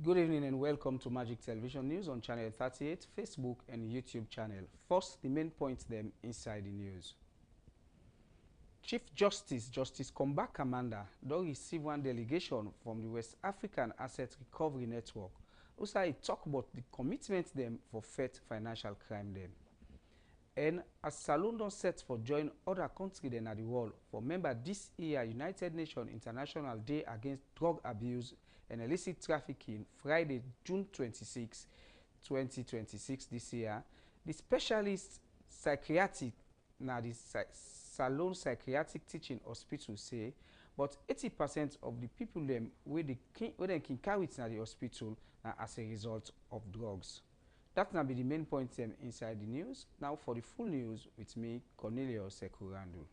Good evening and welcome to Magic Television News on Channel 38, Facebook and YouTube channel. First, the main points them inside the news. Chief Justice Komba Kamanda don receive one delegation from the West African Asset Recovery Network who say talk about the commitment them for fight financial crime them. And as Salon don set for join other countries than at the world for member this year United Nations International Day Against Drug Abuse and Illicit Trafficking Friday, June 26, 2026 this year, the specialist psychiatric na the Salon Psychiatric Teaching Hospital say, but 80% of the people them where they can carry it na the hospital na as a result of drugs. That will be the main point inside the news. Now for the full news with me, Cornelius Sekurandu.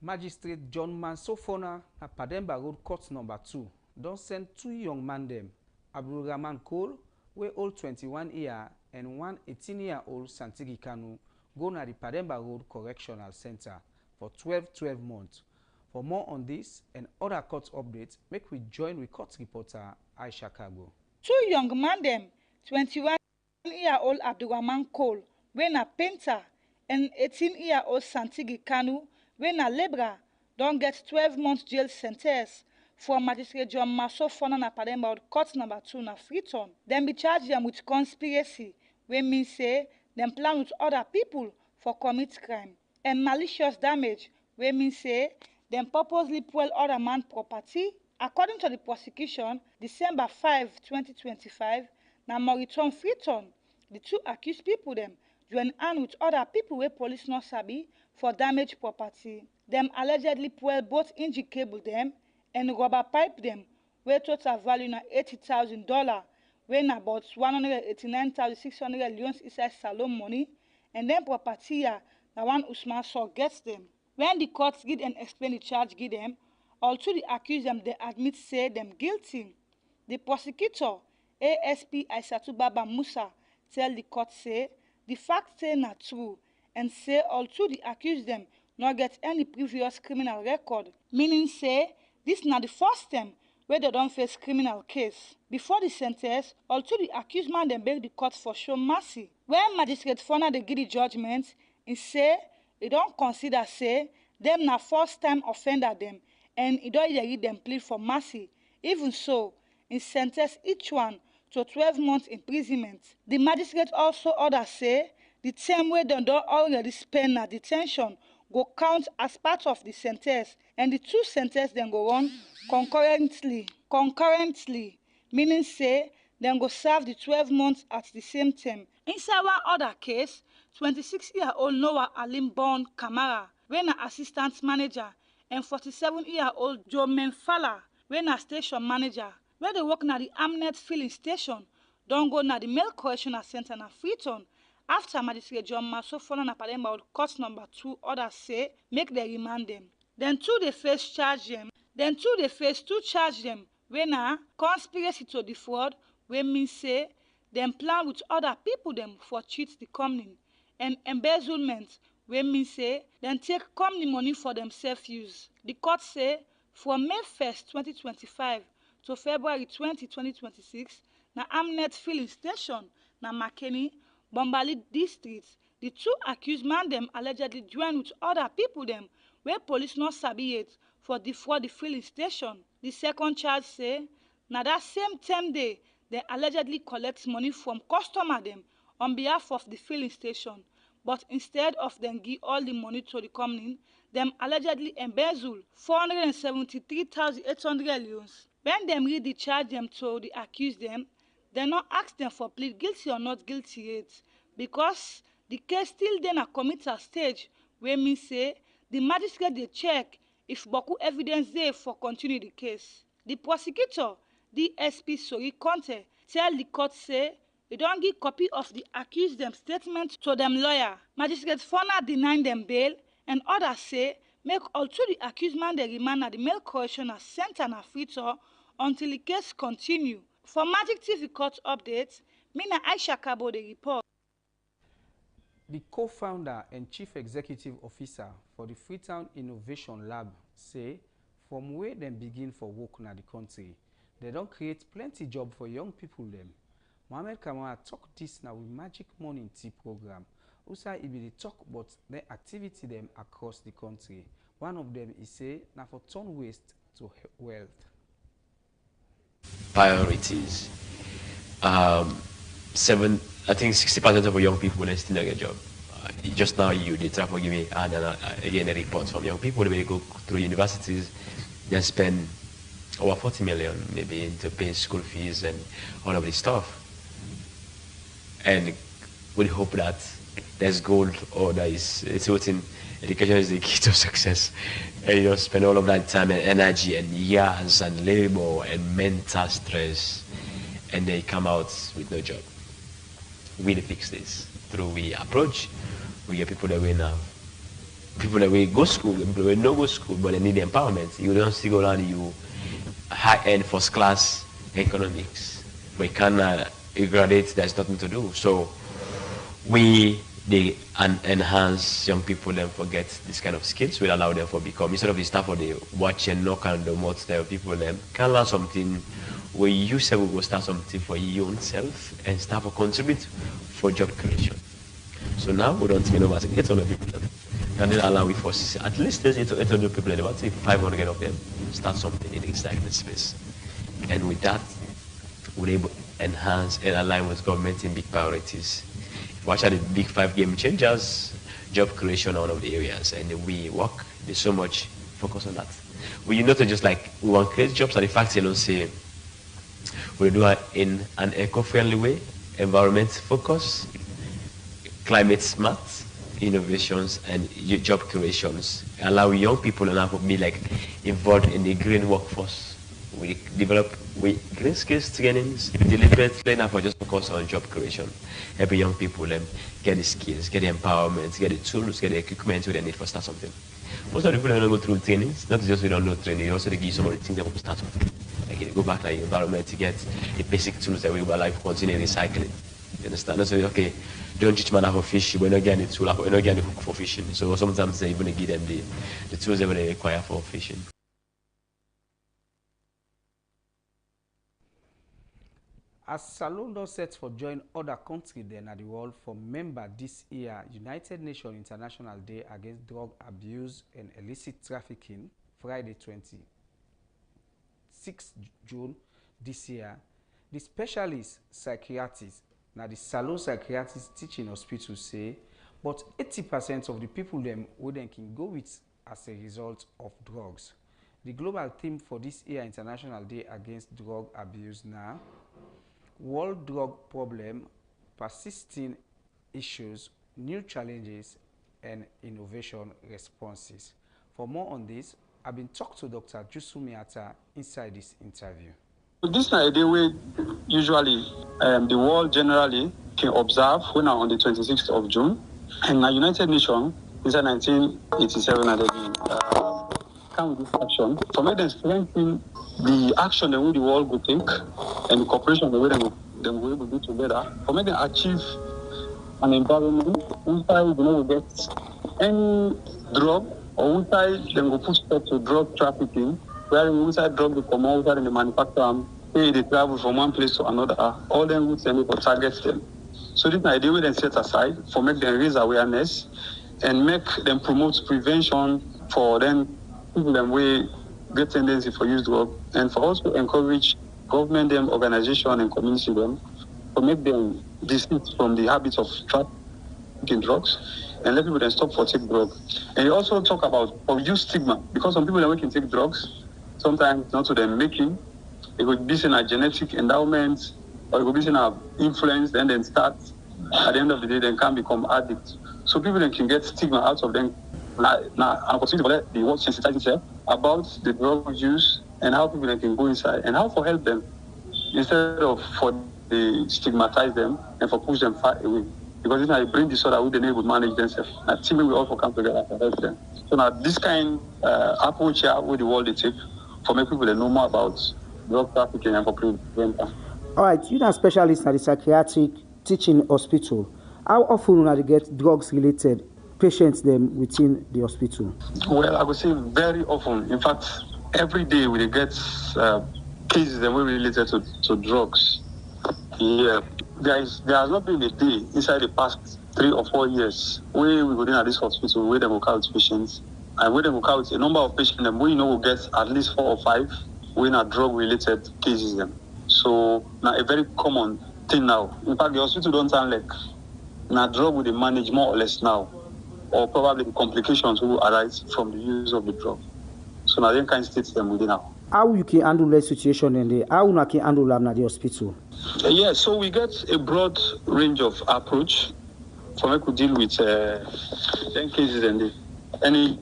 Magistrate John Mansofona at Pademba Road Court number 2 don send two young men them, Abdulrahman Cole, wey old 21 year, and one 18-year-old Santigi Kanu, go na the Pademba Road Correctional Center for 12 months. For more on this and other court updates, make we join with court reporter Aisha Kago. Two young men them, 21-year-old Abdulrahman Cole, wey na painter, and 18-year-old Santigi Kanu, wey na labourer, don get 12-month jail sentence from Magistrate John Mansofona na Pademba Road Court number 2 na Freetown. Dem be charge them with conspiracy, wey mean say dem plan with other people for commit crime, and malicious damage, wey mean say dem purposely spoil other man property. According to the prosecution, December 5, 2025, na Moriton Freetown, the two accused people dem join hand with other people wey police no sabi for damaged property. Dem allegedly spoil both engine cable dem and rubber pipe dem wey total value na $80,000, wey na about 189,600 loans inside Salon money, and then property na one Usman Saw gets them. When the court read and explain the charge give them, all two the accused them they admit say them guilty. The prosecutor, ASP Aisatu Baba Musa, tell the court say the fact say not true, and say all two the accused them not get any previous criminal record, meaning say this not the first time where they don't face criminal case. Before the sentence, all two the accused man then beg the court for show mercy. When Magistrate Fona they give the judgment, he say he don't consider say them na first time offender them, and he don't read them plead for mercy. Even so, he sentence each one to 12 months imprisonment. The magistrate also order say the term where they don't already spend na detention go count as part of the sentence, and the two sentences then go run concurrently, meaning say then go serve the 12 months at the same time. Inside one other case, 26-year-old Noah Alim Born Kamara, wey na assistant manager, and 47-year-old Joe Menfala, wey na station manager, where they work na the Amnet filling station, don go na the male correctional center na Freetown after Magistrate John Mansofona na Pademba Road Court number 2 orders say make they remand them. Then two they face two charge them, wey na conspiracy to defraud, wey mean say them plan with other people them for cheat the company, and embezzlement, wey mean say them take company money for themselves use. The court say from May 1st, 2025 to February 20, 2026, na Amnet filling station na Makeni, Bombali district, the two accused man them allegedly joined with other people them where police not sabi yet for defraud the filling station. The second charge say na that same time they allegedly collect money from customer them on behalf of the filling station, but instead of them give all the money to the company, them allegedly embezzle 473,800 loans. When them read the charge them to the accused them, they not ask them for plead guilty or not guilty yet, because the case still then a committal stage, where mean say the magistrate they check if boku evidence there for continue the case. The prosecutor, DSP Sori Conte, tell the court say he don't give copy of the accused them statement to them lawyer. Magistrate Fona deny them bail, and others say make all two the accused man they remand at the male correctional center na Freetown until the case continue. For Magic TV court updates, Mina Aisha Kabo the report. The co-founder and chief executive officer for the Freetown Innovation Lab say from where they begin for work in the country, they don't create plenty job for young people them. Mohamed Kamara talk this now with Magic Morning Tea program. Also, he be talk about the activity them across the country. One of them is say now for turn waste to wealth. Priorities. I think 60% of young people they still not get a job. Just now you did try to give me again a report from young people when they go through universities, they spend over 40 million maybe to pay school fees and all of this stuff. And we hope that there's gold or there is certain education is the key to success. And you spend all of that time and energy and years and labor and mental stress and they come out with no job. We fix this through we approach, we get people that we now. People that we go school, people that we no go school, but they need empowerment. You don't see go around you high-end first class economics. We cannot graduate, there's nothing to do. So we enhance young people then forget this kind of skills will allow them to become instead of the stuff of the watch and knock and the most people them can learn something where you say we will start something for your own self and start to contribute for job creation. So now we don't think over 800 people and then allow we for at least there's 800 people and about 500 of them start something in exactly space. And with that we're able to enhance and align with government in big priorities. Watch out the big 5 game changers, job creation on one of the areas, and we work. There's so much focus on that. We not just like we want to create jobs, and the fact say we do it in an eco-friendly way, environment focus, climate smart innovations and job creations. Allow young people and to be like involved in the green workforce. We develop green skills trainings, deliberately now for just focus on job creation. Help young people get the skills, get the empowerment, get the tools, get the equipment they need for start something. Most of the people don't go through trainings, not just we don't know training, also they give some of the things they want to start something. Like they go back to the environment to get the basic tools that we will like continue recycling. You understand? That's okay, don't teach man how to fish, we're not getting the tool, we're not getting the hook for fishing. So sometimes they even give them the tools that they require for fishing. As Salondo sets for join other countries then at the world for member this year United Nations International Day Against Drug Abuse and Illicit Trafficking, Friday 26 June this year, the specialist psychiatrist, now the Salon Psychiatrist Teaching Hospital say, but 80% of the people them wouldn't can go with as a result of drugs. The global theme for this year International Day Against Drug Abuse now, world drug problem, persisting issues, new challenges, and innovation responses. For more on this, I've been talking to Dr. Jusumi Atta inside this interview. This is an idea where usually the world generally can observe when on the 26th of June. And the United Nations, in 1987, and come with this action to make them strengthen the action that the world will take and the cooperation the way they will do together to make them achieve an environment inside we get any drug or inside them will put stop to drug trafficking, where inside drug they come out and they manufacture them, they travel from one place to another, all them routes and will target them. So this idea we then set aside for make them raise awareness and make them promote prevention for them people them way get tendency for use drug, and for also encourage government them, organization and community them to make them desist from the habits of trafficking drugs and let people then stop for take drugs. And you also talk about use stigma, because some people that can take drugs, sometimes not to them making, it could be in a genetic endowment or it could be in a influence and then start at the end of the day then can become addicts. So people then can get stigma out of them. Now, I'm considering the world sensitizing about the drug use and how people can go inside and how for help them instead of for the stigmatize them and for push them far away. Because if I bring disorder, we then able to manage themselves. I think we all come together to help them. So now this kind approach here with the world they take for make people that know more about drug trafficking and for prevention. All right, you're a specialist at the Psychiatric Teaching Hospital. How often will they get drugs-related patients them within the hospital? Well, I would say very often. In fact, every day we get cases that were related to drugs. Yeah, there has not been a day inside the past 3 or 4 years where we go in at this hospital where they will count patients, and where they will count a number of patients them we will get at least 4 or 5 when are drug-related cases them. So now a very common thing now. In fact, the hospital don't sound like now drug will they manage more or less now, or probably the complications will arise from the use of the drug. So now they can state them within now. How you can handle that situation and how you can handle that at the hospital? Yeah, so we get a broad range of approach for me to deal with 10 cases and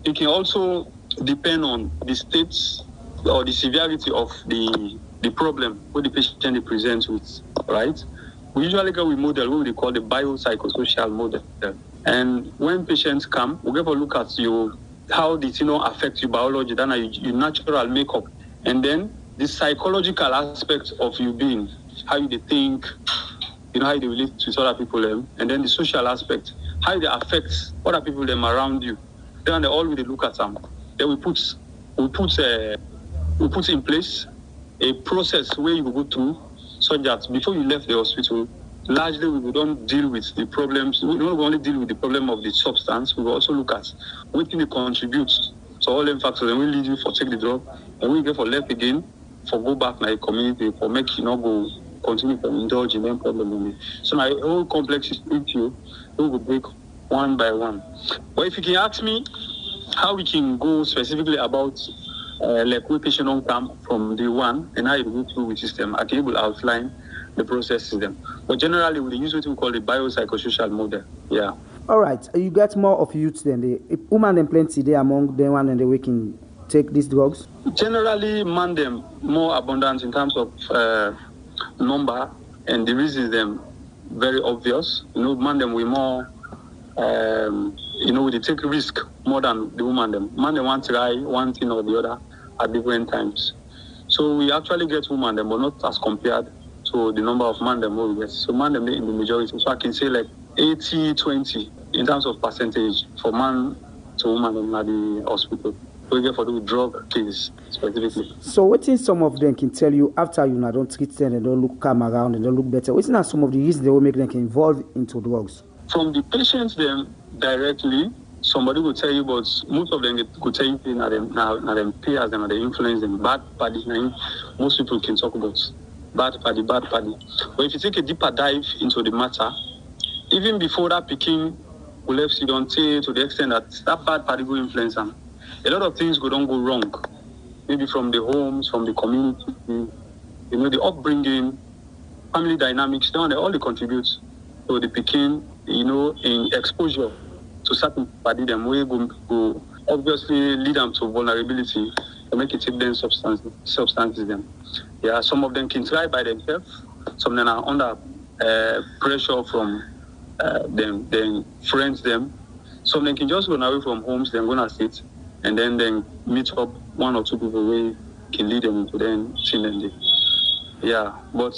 it can also depend on the states or the severity of the problem what the patient presents with, right? We usually go with model what we call the biopsychosocial model. And when patients come, we give a look at you how this affects your biology, then your natural makeup, and then the psychological aspect of you being, how you think, how you relate to other people, and then the social aspect, how they affect other people around you. Then they all really look at them. Then we put in place a process where you go through so that before you left the hospital, largely we don't deal with the problems. We don't only deal with the problem of the substance. We will also look at what can it contribute to all them factors. And we lead you for take the drug, and we get for left again, for go back in the community, for make you not go continue to indulge in them problem. So my whole complex issue we will break one by one. But if you can ask me how we can go specifically about like we patient on come from day one and how you go through with system, I can able to outline the process system. But generally we use what we call the biopsychosocial model. Yeah. All right. You get more of youths than the women and plenty there among the one and the we can take these drugs? Generally man them more abundant in terms of number, and the reason is them very obvious. Man them we more they take risk more than the woman them. Man them want to try one thing or the other at different times. So we actually get woman them, but not as compared to the number of man them we get. So man them in the majority. So I can say like 80-20 in terms of percentage for man to woman them at the hospital. We get for the drug case specifically. So what is some of them can tell you after you don't treat them and don't look calm around and don't look better? What is some of the reasons they will make them involved into drugs? From the patients them directly, somebody will tell you, but most of them could tell you now them peers them, they influence them. Bad party, most people can talk about bad party. But if you take a deeper dive into the matter, even before that picking will left you don't say to the extent that bad party will influence them. A lot of things don't go wrong. Maybe from the homes, from the community, the upbringing, family dynamics, they all contribute to the picking, in exposure to certain party them way go obviously lead them to vulnerability to make it take them substances them. Yeah, some of them can try by themselves, some of them are under pressure from them friends them. Some of them can just run away from homes, then go and sit, and then meet up 1 or 2 people who can lead them to them seeing. Yeah, but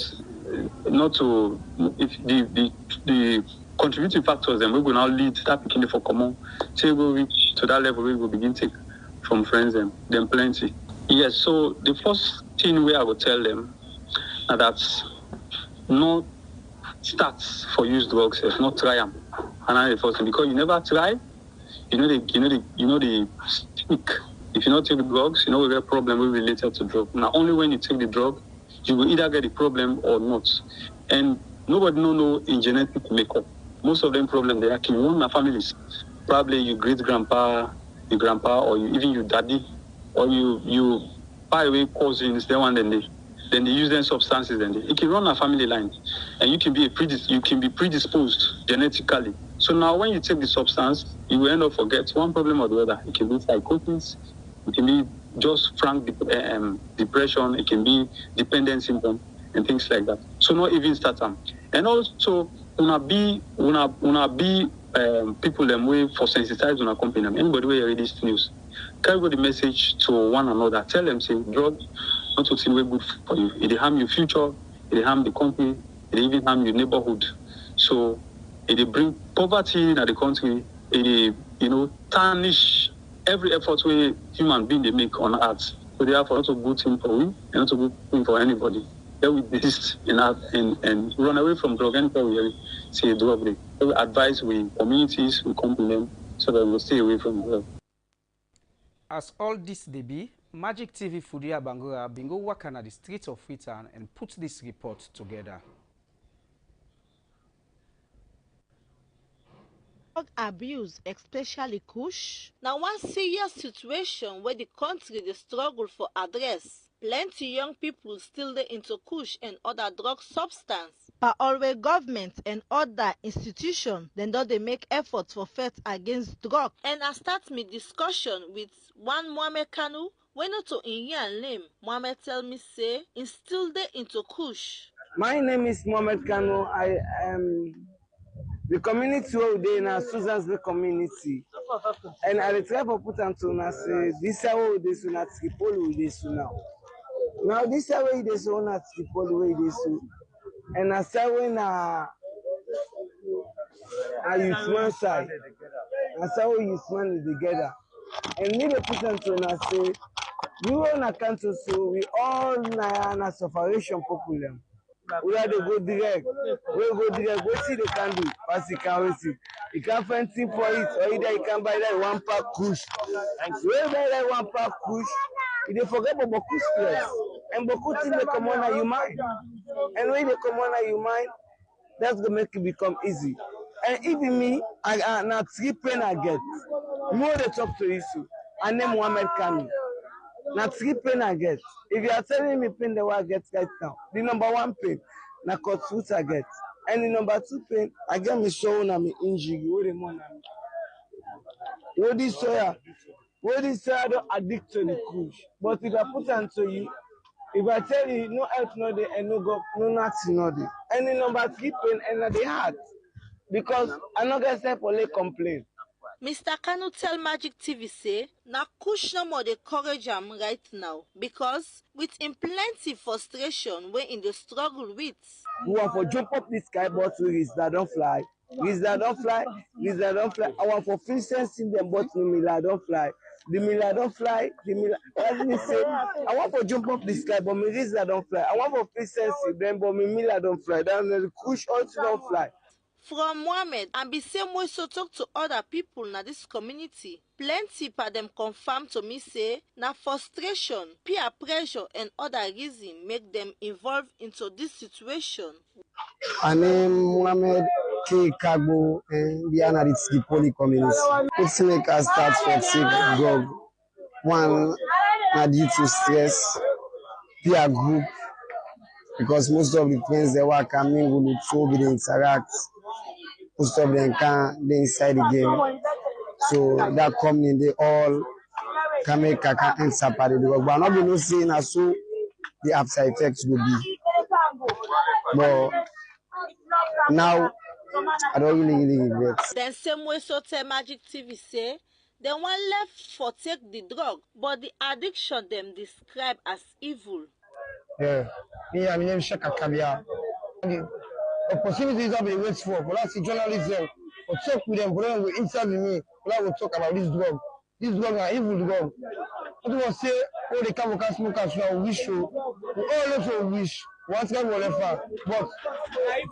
not to if the contributing factors then we will now lead that beginning for common till we reach to that level we will begin to take from friends them plenty. Yes, so the first thing I will tell them that no starts for use drugs, not try them. And I the first thing, because you never try, the stick. If you not take the drugs, we get a problem related to drug. Now only when you take the drug, you will either get the problem or not. And nobody know in genetic makeup. Most of them problems they can run in families. Probably your great grandpa, your grandpa, or even your daddy, or you by away cousins. Then they use them substances. It can run a family line, and you can be predisposed genetically. So now when you take the substance, you will end up forget one problem or the other. It can be psychosis, it can be just frank depression, it can be dependent symptom and things like that. So not even start them. And also una be people them way for sensitize on a company. Anybody where you read this news, carry the message to one another. Tell them say drug not to way good for you. It harm your future, it harm the country, it even harm your neighborhood. So it bring poverty in the country, it tarnish every effort we human being they make on earth. So therefore, not a good thing for we, and not a good thing for anybody. Then we desist in art and run away from drug. Anytime we see a drug, we advise we communities, we come to them so that we stay away from drug. As all this they be, Magic TV Fudia Bangura bingo work on the streets of Freetown and put this report together. Drug abuse, especially kush. Now one serious situation where the country they struggle for address. Plenty young people still dey into kush and other drug substance. But always government and other institutions then don't they make efforts for fight against drug. And I start my discussion with one Mohamed Kanu. When not to in your name, Mohamed tell me say in still dey into kush. My name is Mohamed Kanu. I am the community where we in a Susan's community. And I try to put on to say this is how they soon at Tripoli with this now. Now this is how they soon at Tripoli with this. And I say when a youth man side, I say when youth man together. And me the put on to say we own a country so we all na sufferation popular. We have to go direct. We go direct. We see the can do. As you can see, you can find thing for it, or either you can buy that one pack kush. When buy that one pack kush, you don't forget about kush plus. And beaucoup things they come on your mind. And when they come on your mind, that's gonna make it become easy. And even me, I not 3 pen I get. More they talk to issue. And then Mohamed Kanu. Now 3 pen I get. If you are telling me pen the way I get right now, the number 1 pen, na cut fruit I get. And the number 2 pen, I get me showing on me injury. What this soya don't addict to the kush. But if I put onto you, if I tell you no help no day and no go no nothing no day. And the number 3 pen and the heart. Because I'm not gonna say for late complaint. Mr. Kanu tell Magic TV say, na kush no more the courage am right now because with him plenty frustration when in the struggle with. We want to jump up this sky but with that don't fly. With that don't fly. I want for free sense in them but no mila don't fly. The mila don't fly. The mila. As me say, I want to jump up the sky but me reason that don't fly. I want for free sense in them but me mila don't fly. Then the kush also don't fly. From Mohamed, and be same way so talk to other people na this community. Plenty pa them confirm to me say na frustration, peer pressure and other reasons make them involved into this situation. My name Mohamed K. Kagbo and the analytics Poly community. It's make us start for sick drug. One na due to stress, peer group, because most of the friends they work coming with so they interact. Most of them can't they inside the game. So that company they all can make a answer part of the work. But not be no saying as so the after effects will be. But now I don't really regret. Then same way so tell Magic TV say they one left for take the drug, but the addiction them describe as evil. Yeah, me I mean Shaka Kabia. Opportunities that we wait for let's see journalism, or talk with them, but we interview me, we'll talk about this drug. This drug are evil drug. I want to say all the chemical smokers now wish you, we all also wish once guy will left, but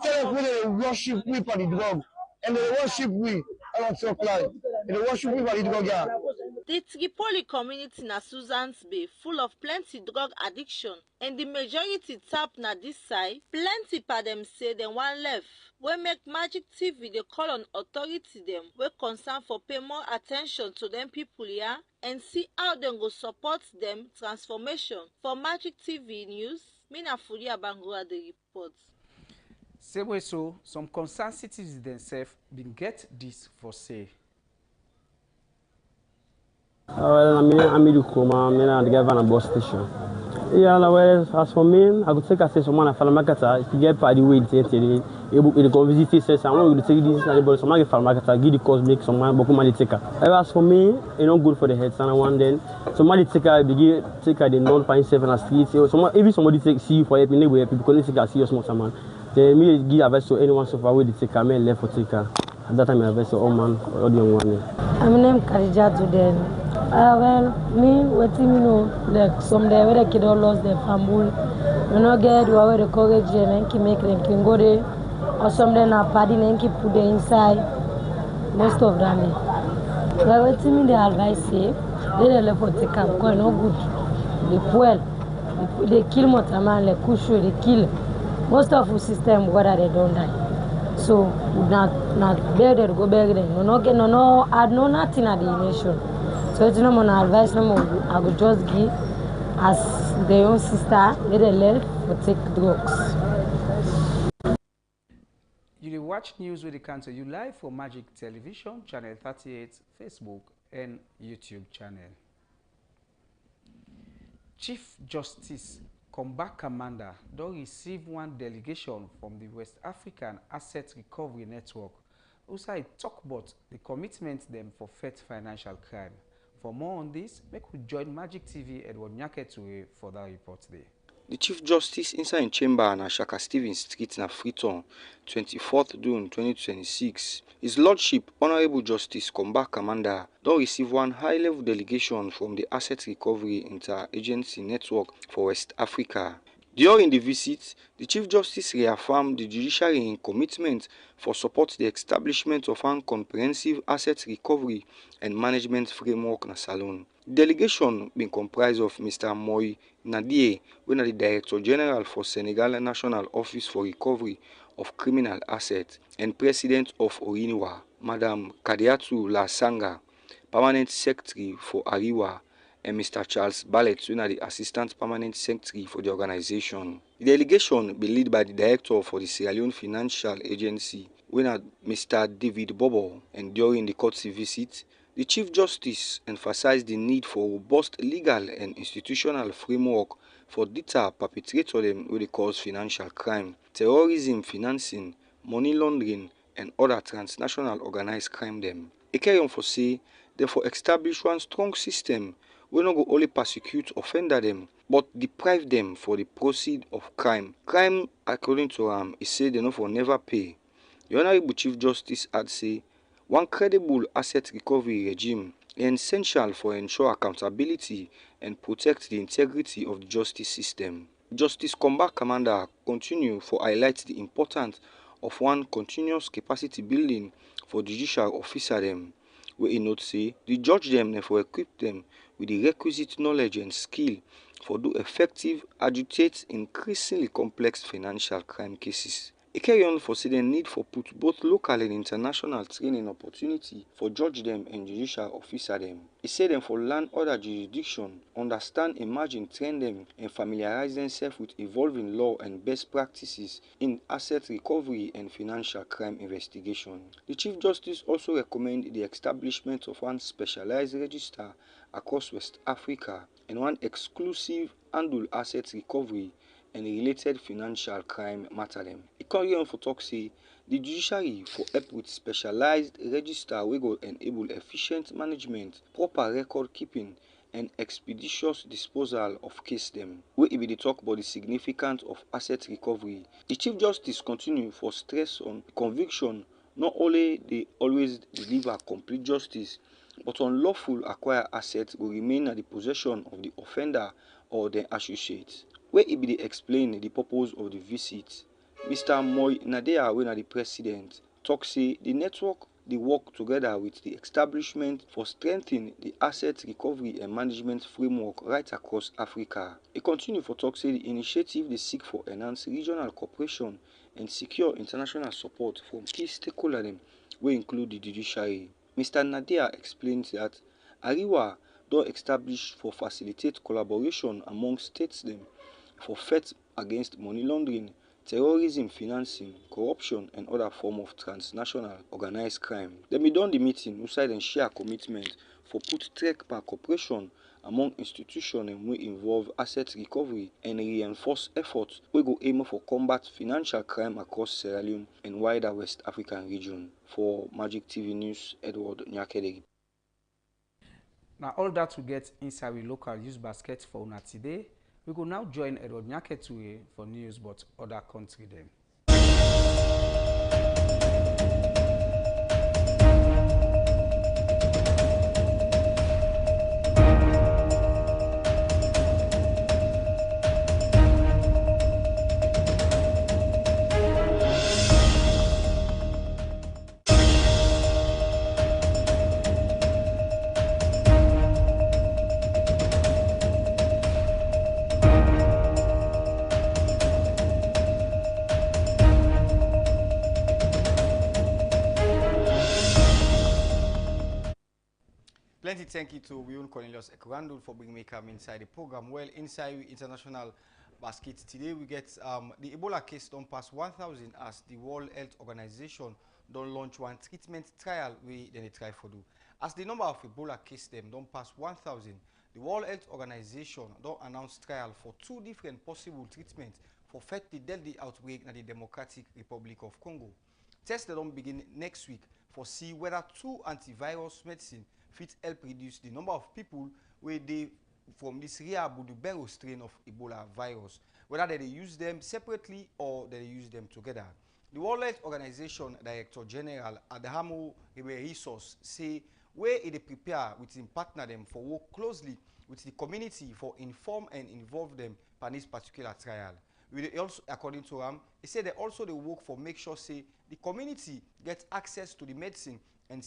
tell us when they worship we for the drug, and they worship we. I don't talk like they worship we for the drug. Yeah. The Tripoli community na Susan's Bay full of plenty drug addiction and the majority tap na this side. Plenty pa them say them one left. We make Magic TV they call on authority them. We concern for pay more attention to them people here and see how them go support them transformation. For Magic TV News, Mina Furia Bangura the report. Same way so, some concerned cities themselves been get this for say. Well, I'm in the government bus station. Yeah, well, as for me, I could take a say someone at Falmakata, if you get by the way, it go visit session. I want to take this anybody, someone at Falmakata, give the cost, make someone, but come take as for me, it's not good for the head, and I want then somebody take the non-pine 7 street, even somebody take see you for helping, because they take a serious man. Then me give advice to anyone so far with the take me left for take her. At that time I advise to all man or the young one. I'm named Karija to them. Well, me, what you know, like some day where the kid all lost their family, you know, get where the courage and can make them can go there, or some day na party and keep put them inside. Most of them. Well, what you mean the advice say, they left for take up, because no good. They fuel, they kill Motaman, they kushu, they kill. Most of the system, whether they don't die. So, not better go back then. No, add no nothing at the nation. So, it's not my advice, no more. I would just give as their own sister, let them left for take drugs. You will watch news with the cancer. You live for Magic Television, Channel 38, Facebook, and YouTube channel. Chief Justice Comeback Commander don receive one delegation from the West African Asset Recovery Network. Also, I talk about the commitment them for fight financial crime. For more on this, make we join Magic TV Edward Nyaketure for that report there. The Chief Justice inside chamber na Shaka Stevens Street na Freetown, 24th June 2026. His Lordship, Honorable Justice Comeback Commander, don receive one high-level delegation from the Asset Recovery Interagency Network for West Africa. During the visit, the Chief Justice reaffirmed the judiciary commitment for support the establishment of an comprehensive asset recovery and management framework na Salon. The delegation been comprised of Mr. Moi Nadie, who is the Director General for Senegal National Office for Recovery of Criminal Assets, and President of Oriniwa, Madam Kadiatu Lasanga, Permanent Secretary for Ariwa, and Mr. Charles Ballet, who is the Assistant Permanent Secretary for the organization. The delegation be led by the Director for the Sierra Leone Financial Agency, who is Mr. David Bobo, and during the court's visit, the Chief Justice emphasized the need for robust legal and institutional framework for deter perpetrators them who cause financial crime, terrorism financing, money laundering, and other transnational organized crime them. E carry on for say, therefore establish one strong system wey no go only persecute offender them, but deprive them for the proceed of crime. Crime, according to he say they no for never pay. The Honorable Chief Justice add say, one credible asset recovery regime is essential for ensure accountability and protect the integrity of the justice system. Justice Comeback Commander continue for highlight the importance of one continuous capacity building for judicial officer them, where he note say the judge them and for equip them with the requisite knowledge and skill for do effective adjudicate increasingly complex financial crime cases. E carry on for say the need for put both local and international training opportunity for judge them and judicial officer them. He say them for learn other jurisdiction, understand emerging trend them, and familiarize themselves with evolving law and best practices in asset recovery and financial crime investigation. The Chief Justice also recommend the establishment of one specialized register across West Africa and one exclusive handle asset recovery and related financial crime matter them. E carry on for talk say the judiciary for help with specialized register wey go enable efficient management, proper record keeping, and expeditious disposal of case them. Wey e be dey talk about the significance of asset recovery. The Chief Justice continue for stress on conviction not only they always deliver complete justice, but unlawful acquired assets will remain at the possession of the offender or their associates. Where he be dey explain the purpose of the visit, Mr. Moi Nadea, wey na the president, talk say the network dey work together with the establishment for strengthening the asset recovery and management framework right across Africa. He continue for talk say the initiative dey seek for enhanced regional cooperation and secure international support from key stakeholders dem wey include the judiciary. Mr. Nadea explains that Ariwa don establish for facilitate collaboration among states dem for fight against money laundering, terrorism financing, corruption, and other forms of transnational organized crime. Dem be done the meeting inside and share commitment for put track per cooperation among institutions wey involve asset recovery and reinforce efforts wey go aim for combat financial crime across Sierra Leone and wider West African region. For Magic TV News, Edward Nyakede. Now all that we get inside we local use basket for una today. We go now join Edward Nyaketure for news but other country them. Plenty thank you to Wion Cornelius Ekurandul for bringing me come inside the program. Well, inside the international basket today, we get the Ebola case don't pass 1,000 as the World Health Organization don't launch one treatment trial we then they try for do. As the number of Ebola case them don't pass 1,000, the World Health Organization don't announce trial for 2 different possible treatments for fight the deadly outbreak in the Democratic Republic of Congo. Tests that don't begin next week for see whether 2 antivirus medicine fit help reduce the number of people where they from this rare Budubero strain of Ebola virus, whether they use them separately or they use them together. The World Health Organization Director General Adhamo Ghebreyesus say where they prepare with him partner them for work closely with the community for inform and involve them in this particular trial. We also, according to him, he said they also they work for make sure say the community gets access to the medicine and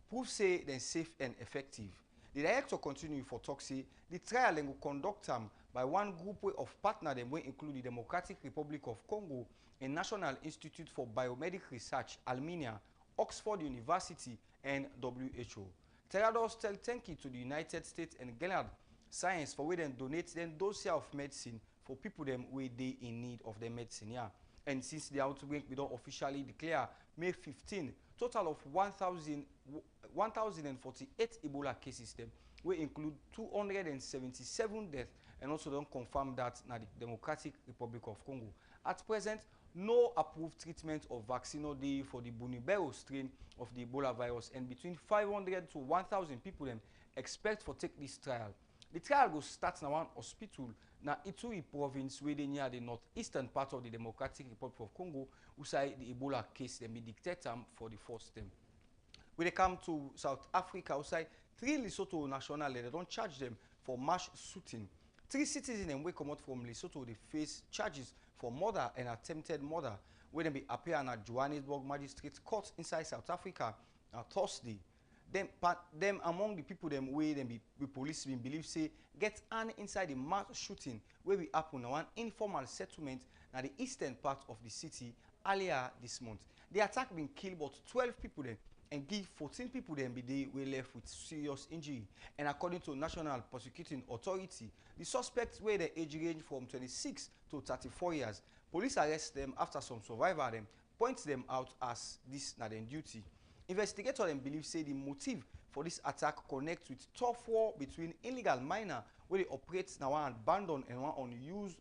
prove say they're safe and effective. The director continue for talk say the trial will conduct by one group of partner them will include the Democratic Republic of Congo and National Institute for Biomedical Research, Alminia, Oxford University, and WHO. Terados tell thank you to the United States and Glenard Science for where they donate them dossier of medicine for people them where they in need of their medicine. Yeah. And since the outbreak we don't officially declare May 15, total of 1,048 Ebola cases them will include 277 deaths and also don't confirm that na the Democratic Republic of Congo. At present, no approved treatment or vaccine or day for the Bunibero strain of the Ebola virus, and between 500 to 1,000 people them expect for take this trial. The trial will start now one hospital na Ituri province where they near the northeastern part of the Democratic Republic of Congo, who say the Ebola case them be dictated for the first time. When they come to South Africa, who say 3 Lesotho national they don't charge them for mass shooting. 3 citizens them will come out from Lesotho they face charges for murder and attempted murder when they be appear at Johannesburg Magistrate Court inside South Africa on Thursday. Them among the people them way them be police been believe say get an inside the mass shooting where we happen one informal settlement na the eastern part of the city earlier this month. The attack been killed but 12 people then and give 14 people then be they were left with serious injury. And according to National Prosecuting Authority, the suspects were the age range from 26 to 34 years. Police arrest them after some survivor them points them out as this na their duty. Investigators then believe say the motive for this attack connects with tough war between illegal miner where they operate now one abandoned and one unused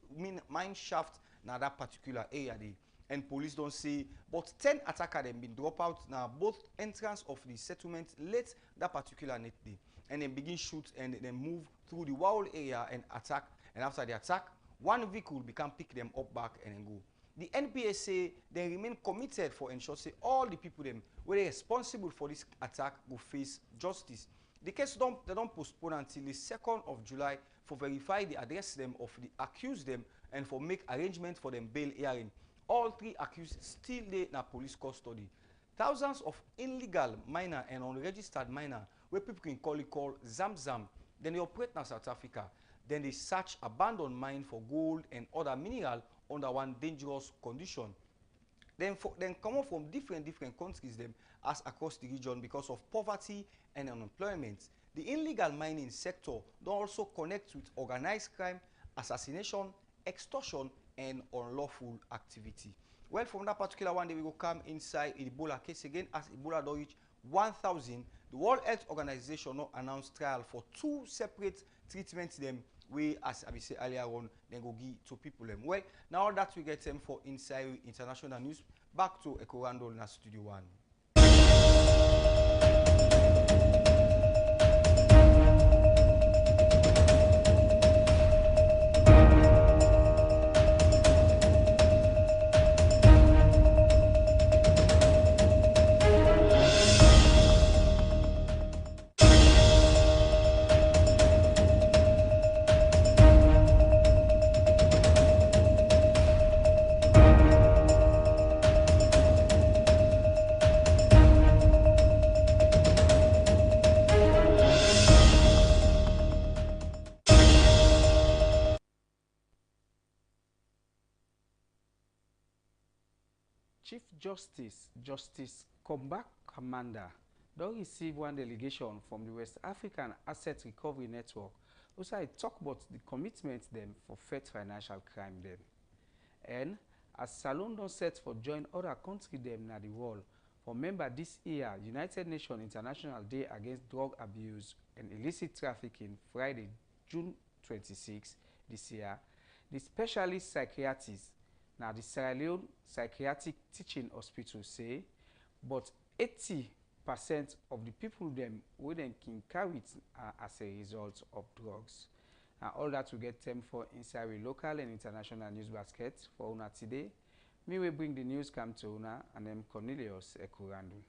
mine shaft na that particular area there. And police don't say, but 10 attackers have been dropped out now both entrance of the settlement late that particular night day. And then begin shoot and then move through the whole area and attack. And after the attack, one vehicle become pick them up back and then go. The NPA say they remain committed for ensure say all the people them were responsible for this attack will face justice. The case they don't postpone until the 2nd of July for verify the address them of the accused them and for make arrangement for them bail hearing. All 3 accused still there in police custody. Thousands of illegal miner and unregistered miner where people can call Zamzam, then they operate in South Africa. Then they search abandoned mine for gold and other mineral under one dangerous condition. Then come up from different countries them as across the region because of poverty and unemployment. The illegal mining sector don't also connect with organized crime, assassination, extortion, and unlawful activity. Well, from that particular one, they will come inside Ebola case again as Ebola don't reach 1,000. The World Health Organization now announced trial for 2 separate treatments them we as I say earlier on then go give to people them. Well, now that we get them for inside international news, back to Ekorando in Studio 1. Chief Justice Justice Comeback Commander don receive one delegation from the West African Asset Recovery Network. Also, I talk about the commitment them for fight financial crime them. And as Salone don set for join other countries them na the world, for member this year, United Nations International Day Against Drug Abuse and Illicit Trafficking, Friday, June 26 this year, the specialist psychiatrist na the Sierra Leone Psychiatric Teaching Hospital say, but 80% of the people them wey dem can carry it as a result of drugs. And all that we get them for inside we local and international news basket for una today. Me we bring the news come to una and them Cornelius Ekurandu.